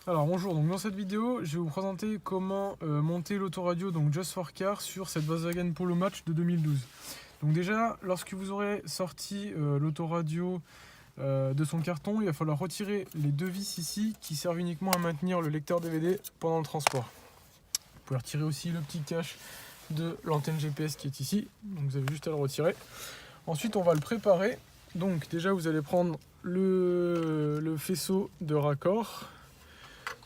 Alors bonjour, donc dans cette vidéo je vais vous présenter comment monter l'autoradio donc Just for Car sur cette Volkswagen Polo Match de 2012. Donc déjà lorsque vous aurez sorti l'autoradio de son carton, il va falloir retirer les deux vis ici qui servent uniquement à maintenir le lecteur DVD pendant le transport. Vous pouvez retirer aussi le petit cache de l'antenne GPS qui est ici, donc vous avez juste à le retirer. Ensuite on va le préparer, donc déjà vous allez prendre le faisceau de raccord.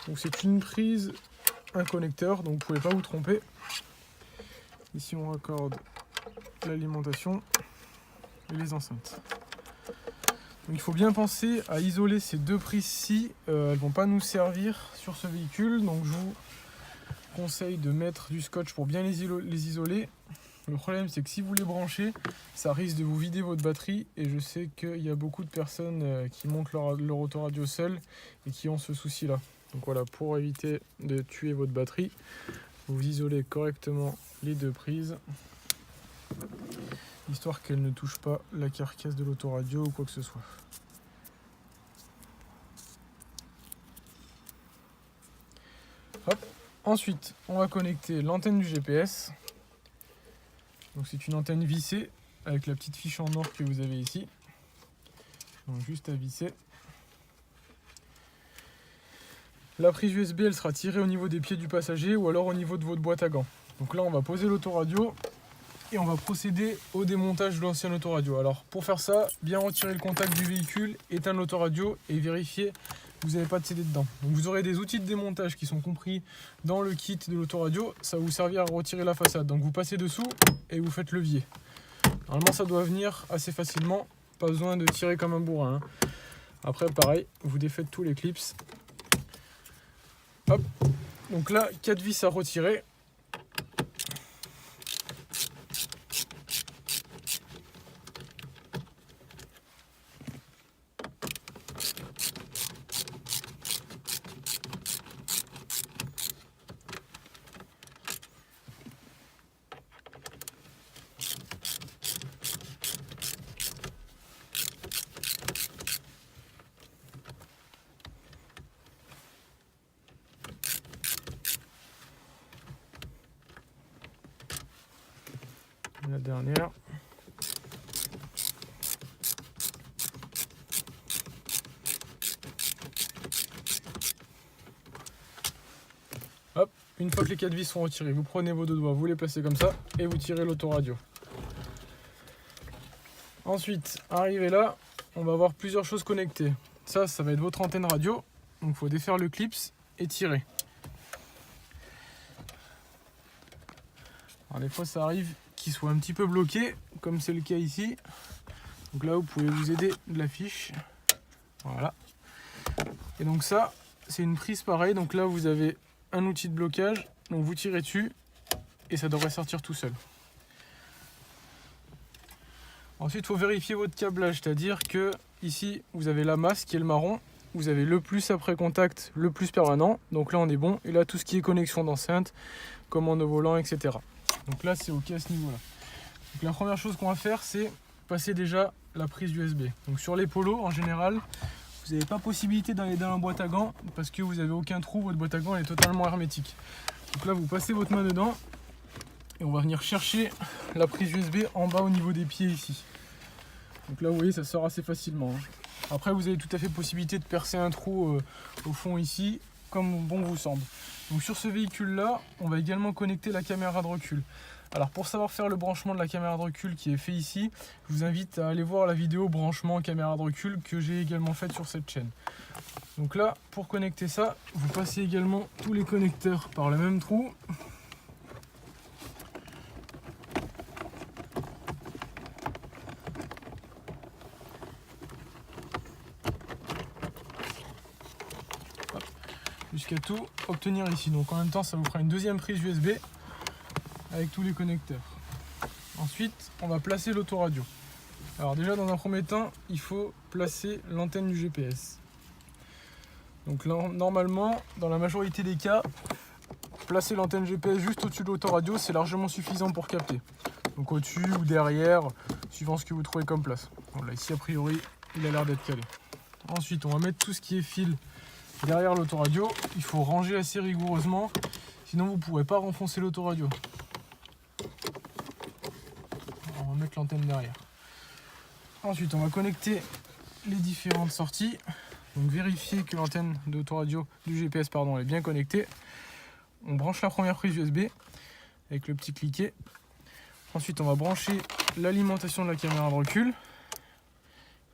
Donc c'est une prise, un connecteur, donc vous ne pouvez pas vous tromper. Ici on raccorde l'alimentation et les enceintes. Donc il faut bien penser à isoler ces deux prises-ci, elles ne vont pas nous servir sur ce véhicule, donc je vous conseille de mettre du scotch pour bien les isoler. Le problème c'est que si vous les branchez, ça risque de vous vider votre batterie et je sais qu'il y a beaucoup de personnes qui montent leur autoradio seul et qui ont ce souci-là. Donc voilà, pour éviter de tuer votre batterie, vous isolez correctement les deux prises, histoire qu'elles ne touchent pas la carcasse de l'autoradio ou quoi que ce soit. Hop. Ensuite, on va connecter l'antenne du GPS. Donc c'est une antenne vissée avec la petite fiche en or que vous avez ici. Donc juste à visser. La prise USB elle sera tirée au niveau des pieds du passager ou alors au niveau de votre boîte à gants. Donc là on va poser l'autoradio et on va procéder au démontage de l'ancien autoradio. Alors pour faire ça, bien retirer le contact du véhicule, éteindre l'autoradio et vérifier que vous n'avez pas de CD dedans. Donc vous aurez des outils de démontage qui sont compris dans le kit de l'autoradio, ça va vous servir à retirer la façade. Donc vous passez dessous et vous faites levier. Normalement ça doit venir assez facilement, pas besoin de tirer comme un bourrin. Après pareil, vous défaites tous les clips. Hop. Donc là, 4 vis à retirer. La dernière. Hop, une fois que les 4 vis sont retirées, vous prenez vos deux doigts, vous les placez comme ça et vous tirez l'autoradio. Ensuite, arrivé là, on va avoir plusieurs choses connectées. Ça va être votre antenne radio. Donc il faut défaire le clips et tirer. Alors des fois ça arrive qu'il soit un petit peu bloqué, comme c'est le cas ici. Donc là vous pouvez vous aider de la fiche. Voilà. Et donc ça, c'est une prise pareille. Donc là vous avez un outil de blocage. Donc vous tirez dessus et ça devrait sortir tout seul. Ensuite il faut vérifier votre câblage, c'est-à-dire que ici vous avez la masse qui est le marron. Vous avez le plus après contact, le plus permanent. Donc là on est bon. Et là tout ce qui est connexion d'enceinte, commande au volant, etc. Donc là c'est ok à ce niveau là. Donc la première chose qu'on va faire c'est passer déjà la prise USB. Donc sur les polos en général vous n'avez pas possibilité d'aller dans la boîte à gants parce que vous n'avez aucun trou, votre boîte à gants est totalement hermétique. Donc là vous passez votre main dedans et on va venir chercher la prise USB en bas au niveau des pieds ici. Donc là vous voyez ça sort assez facilement. Après vous avez tout à fait possibilité de percer un trou au fond ici comme bon vous semble. Donc sur ce véhicule là on va également connecter la caméra de recul. Alors pour savoir faire le branchement de la caméra de recul qui est fait ici, je vous invite à aller voir la vidéo branchement caméra de recul que j'ai également faite sur cette chaîne. Donc là pour connecter ça, vous passez également tous les connecteurs par le même trou. Jusqu'à tout obtenir ici. Donc en même temps ça vous fera une deuxième prise USB avec tous les connecteurs. Ensuite on va placer l'autoradio. Alors déjà dans un premier temps il faut placer l'antenne du GPS. Donc là, normalement dans la majorité des cas placer l'antenne GPS juste au-dessus de l'autoradio c'est largement suffisant pour capter. Donc au-dessus ou derrière suivant ce que vous trouvez comme place. Voilà, ici a priori il a l'air d'être calé. Ensuite on va mettre tout ce qui est fil derrière l'autoradio, il faut ranger assez rigoureusement, sinon vous ne pourrez pas renfoncer l'autoradio. On va mettre l'antenne derrière. Ensuite, on va connecter les différentes sorties. Donc vérifier que l'antenne d'autoradio du GPS est bien connectée. On branche la première prise USB avec le petit cliquet. Ensuite, on va brancher l'alimentation de la caméra de recul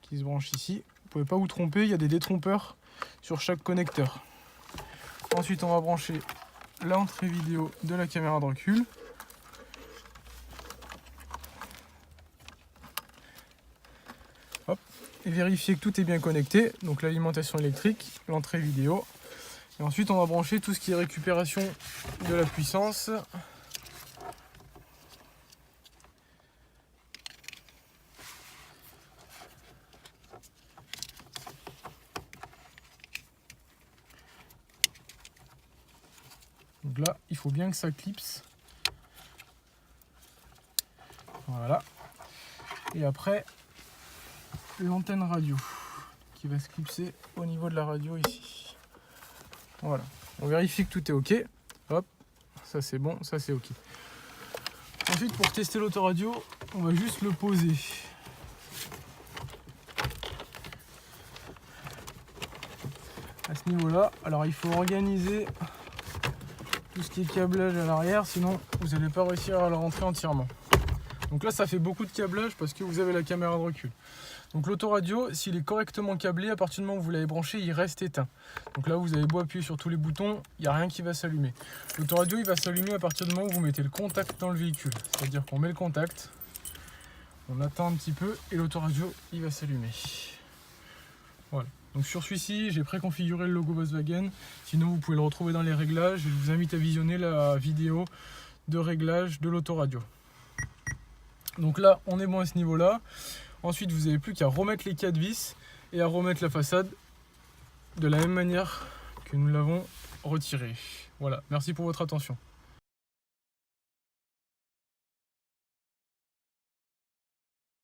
qui se branche ici. Vous ne pouvez pas vous tromper, il y a des détrompeurs sur chaque connecteur. Ensuite, on va brancher l'entrée vidéo de la caméra de recul. Hop. Et vérifier que tout est bien connecté. Donc l'alimentation électrique, l'entrée vidéo. Et ensuite, on va brancher tout ce qui est récupération de la puissance. Donc là, il faut bien que ça clipse. Voilà. Et après, l'antenne radio qui va se clipser au niveau de la radio ici. Voilà. On vérifie que tout est OK. Hop, ça c'est bon, ça c'est OK. Ensuite, pour tester l'autoradio, on va juste le poser. À ce niveau-là, alors il faut organiser tout ce qui est câblage à l'arrière, sinon vous n'allez pas réussir à le rentrer entièrement. Donc là, ça fait beaucoup de câblage parce que vous avez la caméra de recul. Donc l'autoradio, s'il est correctement câblé, à partir du moment où vous l'avez branché, il reste éteint. Donc là, vous avez beau appuyer sur tous les boutons, il n'y a rien qui va s'allumer. L'autoradio, il va s'allumer à partir du moment où vous mettez le contact dans le véhicule. C'est-à-dire qu'on met le contact, on attend un petit peu et l'autoradio, il va s'allumer. Voilà. Donc sur celui-ci, j'ai préconfiguré le logo Volkswagen. Sinon, vous pouvez le retrouver dans les réglages. Je vous invite à visionner la vidéo de réglage de l'autoradio. Donc là, on est bon à ce niveau-là. Ensuite, vous n'avez plus qu'à remettre les 4 vis et à remettre la façade de la même manière que nous l'avons retirée. Voilà, merci pour votre attention.